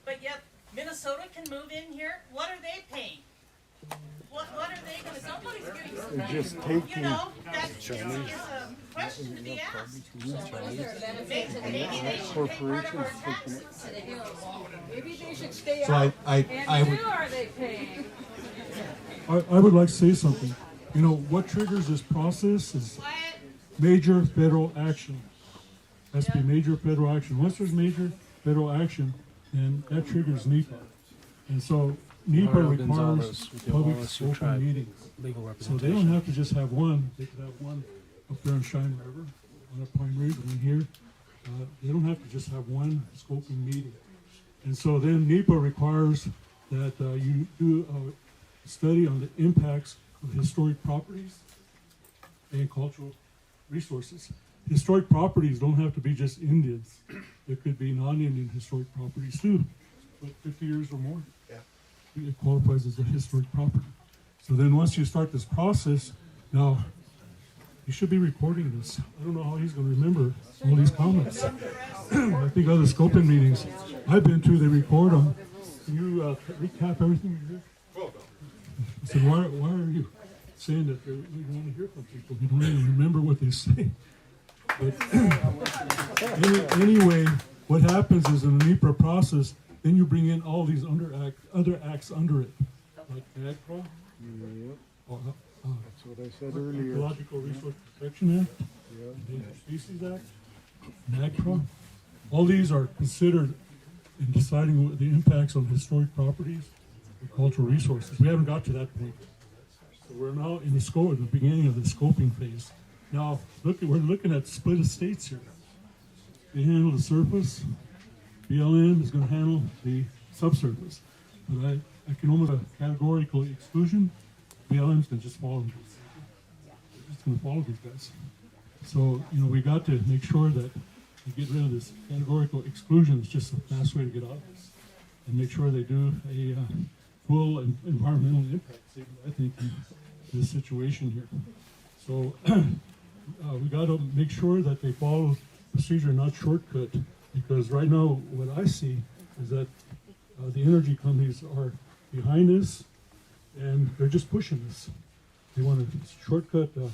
but yet Minnesota can move in here. What are they paying? What are they going to? Somebody's getting They're just you taking. know, that's a question to be asked. Maybe they should pay part of our taxes. Maybe they should stay So out. I And would. who are they paying? I would like to say something. You know, what triggers this process is Quiet. major federal action. Has to be major federal action. Once there's major federal action, then that triggers NEPA. And so NEPA Mario requires Gonzalez with the public Owasso open tribe meetings. legal So representation. they don't have to just have one. They could have one up there on Shine River, one at Pine Ridge, one here. They don't have to just have one scoping meeting. And so then NEPA requires that you do a study on the impacts of historic properties and cultural resources. Historic properties don't have to be just Indians. There could be non-Indian historic properties too, but 50 years or more. Yeah. It qualifies as a historic property. So then once you start this process, now you should be recording this. I don't know how he's going to remember all these comments. I think other scoping meetings I've been to, they record them. Can you recap everything you did? I said, why are you saying that we want to hear from people? You don't even remember what they say. But anyway, what happens is in the NEPA process, then you bring in all these other acts under it, like AGPRA, That's what I said earlier. Ecological Resource Protection Act, Endangered Species Act, NAGPRA. All these are considered in deciding what the impacts on historic properties and cultural resources. We haven't got to that point. So we're now in the beginning of the scoping phase. Now, we're looking at split estates here. They handle the surface. BLM is going to handle the subsurface. But I can almost categorical exclusion. BLM's going to just follow them. They're just going to follow these guys. So, you know, we got to make sure that we get rid of this categorical exclusion. It's just a fast way to get out of this. And make sure they do a full environmental impact statement, I think, in this situation here. So we got to make sure that they follow procedure, not shortcut, because right now what I see is that the energy companies are behind this and they're just pushing this. They want to shortcut the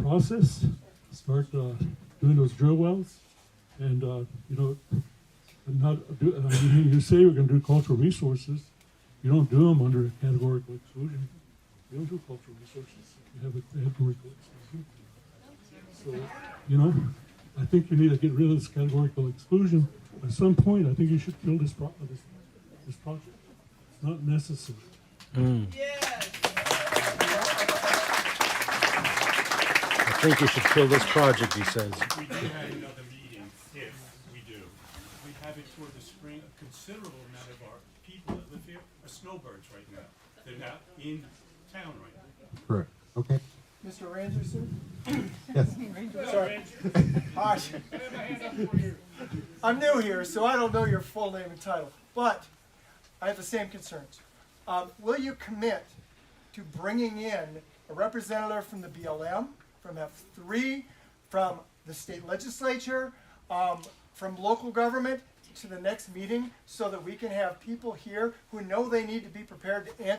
process, start doing those drill wells, and you know, not do. You say we're going to do cultural resources, you don't do them under a categorical exclusion. You don't do cultural resources. You have a categorical exclusion. So, you know, I think you need to get rid of this categorical exclusion. At some point, I think you should kill this project. It's not necessary. Yes. I think you should kill this project, he says. We do have another meeting, if we do. We have it for the spring. A considerable amount of our people that live here are snowbirds right now. They're not in town right now. Correct. Okay. Mr. Rangerson? Yes. Sorry. Hi. I'm new here, so I don't know your full name and title, but I have the same concerns. Will you commit to bringing in a representative from the BLM, from F3, from the state legislature, from local government to the next meeting so that we can have people here who know they need to be prepared to answer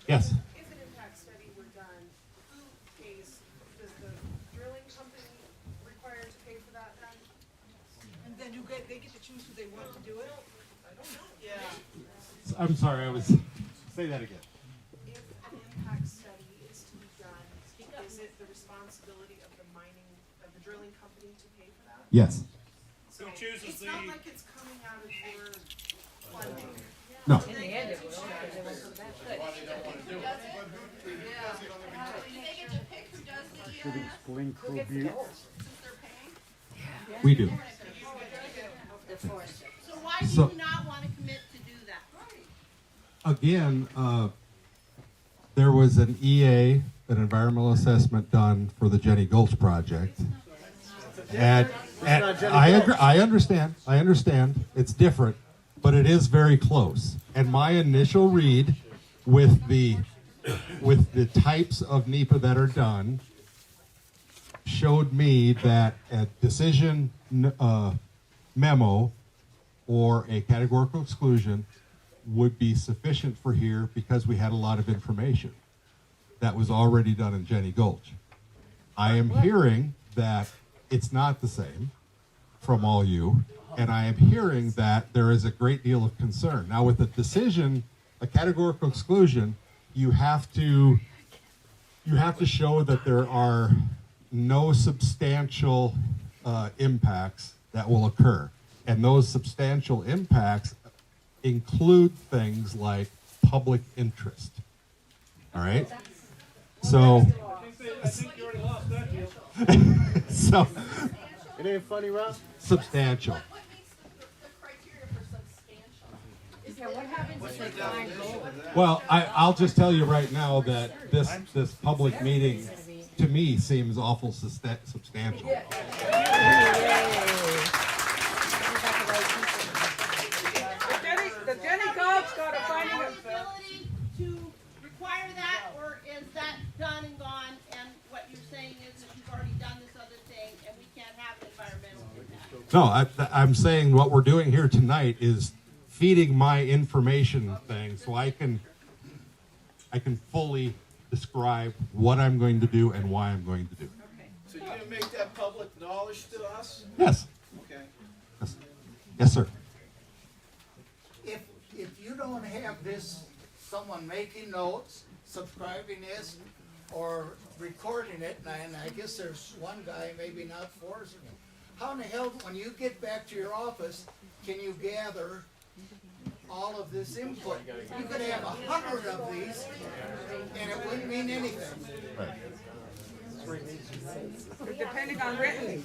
Yes. If an impact study were done, who pays? Does the drilling company require to pay for that then? And then they get to choose who they want to do it? I don't know. Yeah. I'm sorry. Say that again. If an impact study is to be done it the responsibility of the mining, of the drilling company to pay for that? Yes. So chooses it's the- not like it's coming out of your funding. No. Should explain tribute. We do. So why do So- you not want to commit to do that? Again, there was an EA, an environmental assessment done for the Jenny Gulch project. And I understand, it's different, but it is very close. And my initial read with the types of NEPA that are done showed me that a decision memo or a categorical exclusion would be sufficient for here because we had a lot of information that was already done in Jenny Gulch. I am hearing that it's not the same from all you, and I am hearing that there is a great deal of concern. Now with a decision, a categorical exclusion, you have to show that there are no substantial impacts that will occur. And those substantial impacts include things like public interest. All right? So, I think you already lost that deal. so It ain't funny, Rob? substantial. What makes the criteria for substantial? Yeah, what happens if they find gold? Well, I'll just tell you right now that this public meeting, to me, seems awful substantial. The Jenny Gulch got a finding of, Ability to require that, or is that done and gone, and what you're saying is that you've already done this other thing, and we can't have environmental impact? No, I'm saying what we're doing here tonight is feeding my information thing so I can fully describe what I'm going to do and why I'm going to do it. So you're gonna make that public knowledge to us? Yes. Okay. Yes, yes sir. If you don't have this, someone making notes, subscribing this, or recording it, and I guess there's one guy maybe not forcing it, how in the hell, when you get back to your office, can you gather all of this input? You could have 100 of these, and it wouldn't mean anything. depending on written.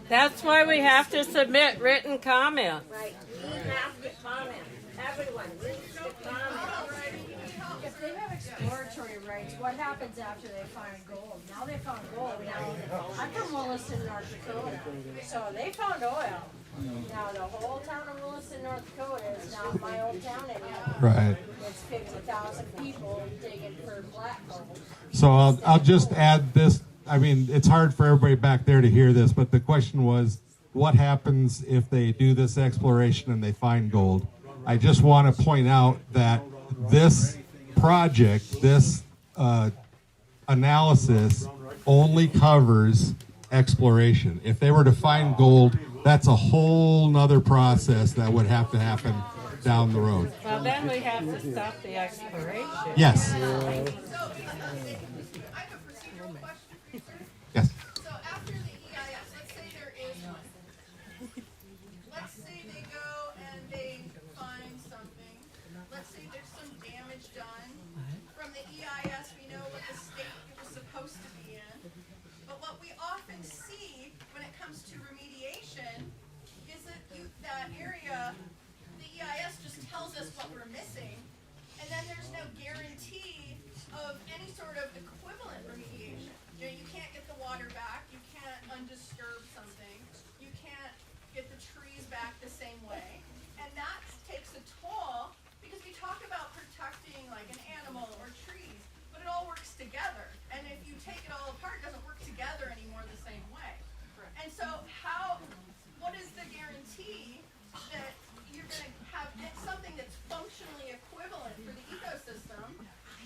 That's why we have to submit written comments. Right, we have to comment, everyone needs to comment. If they have exploratory rights, what happens after they find gold? Now they found gold, now, I'm from Williston, North Dakota, so they found oil. Now, the whole town of Williston, North Dakota is not my old town anymore. Right. It's 50,000 people digging for black gold. So I'll just add this. I mean, it's hard for everybody back there to hear this, but the question was, what happens if they do this exploration and they find gold? I just want to point out that this project, this analysis only covers exploration. If they were to find gold, that's a whole nother process that would have to happen down the road. Well, then we have to stop the exploration. Yes. So, I have a procedural question for you, sir. Yes. So after the EIS, let's say there is one. Let's say they go and they find something. Let's say there's some damage done. From the EIS, we know what the state it was supposed to be in. But what we often see when it comes to remediation is that that area, the EIS just tells us what we're missing, and then there's no guarantee of any sort of equivalent remediation. You know, you can't get the water back, you can't undisturb something, you can't get the trees back the same way, and that takes a toll, because we talk about protecting like an animal or trees, but it all works together, and if you take it all apart, it doesn't work together anymore the same way. And so what is the guarantee that you're going to have something that's functionally equivalent for the ecosystem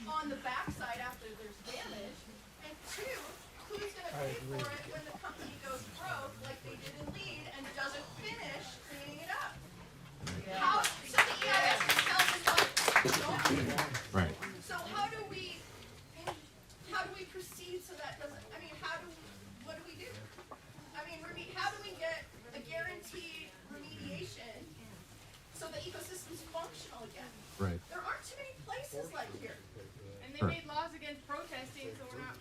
on the backside after there's damage? And two, who's going to pay for it when the company goes broke like they did in Lead and doesn't finish cleaning it up? So the EIS just tells us what it's going. Right. So how do we proceed they Correct. made laws against protesting, so we're not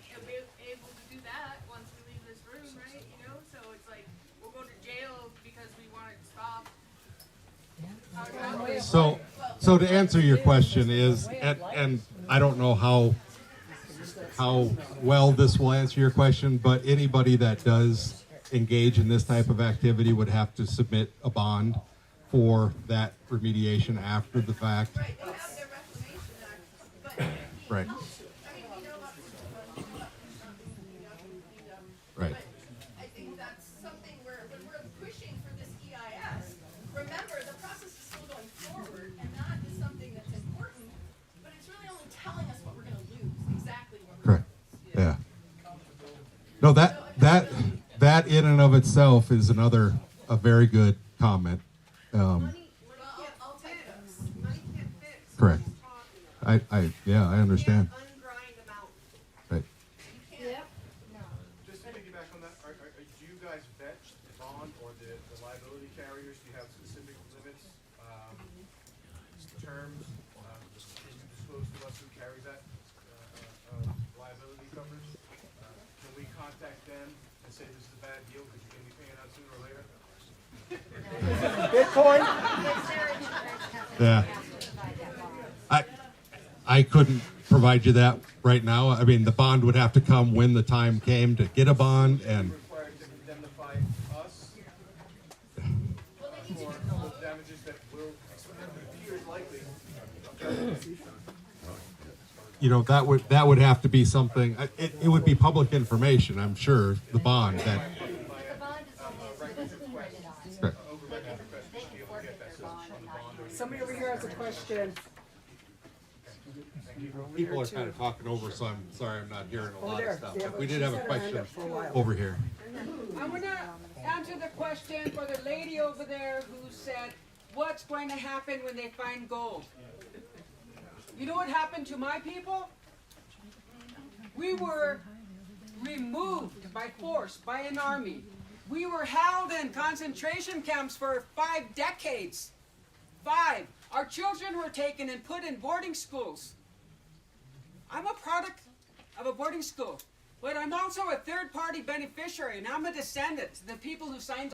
able to do that once we leave this room, right? You know, so it's like we'll go to jail because we want it stopped. So to answer your question is, and I don't know how well this will answer your question, but anybody that does engage in this type of activity would have to submit a bond for that remediation after the fact. Right, they have their Reclamation Act, but Right. I mean, we know about Right. but I think that's something where when we're pushing for this EIS, remember the process is still going forward, and that is something that's important, but it's really only telling us what we're going to lose, exactly what we're Correct. Yeah. No, that in and of itself is a very good comment. I'll take those. Money can't fix. Correct. Talking. I understand. Ungrind them out. Right. Yep. Just to piggyback on that, do you guys vet the bond or the liability carriers? Do you have specific limits, terms? Can you disclose to us who carries that liability coverage? Can we contact them and say this is a bad deal because you're going to be paying out sooner or later? Bitcoin? Yeah. I couldn't provide you that right now. I mean, the bond would have to come when the time came to get a bond, and Required to indemnify us for the damages that will appear likely. you know that would have to be something. It would be public information, I'm sure. The bond that. Correct. Somebody over here has a question. People are kind of talking over, so I'm sorry I'm not hearing a lot there. of stuff. Yeah, But we did have a she's had her hand question up for a while. over here. I want to answer the question for the lady over there who said, what's going to happen when they find gold? You know what happened to my people? We were removed by force, by an army. We were held in concentration camps for 5 decades. 5. Our children were taken and put in boarding schools. I'm a product of a boarding school, but I'm also a third-party beneficiary, and I'm a descendant, the people who signed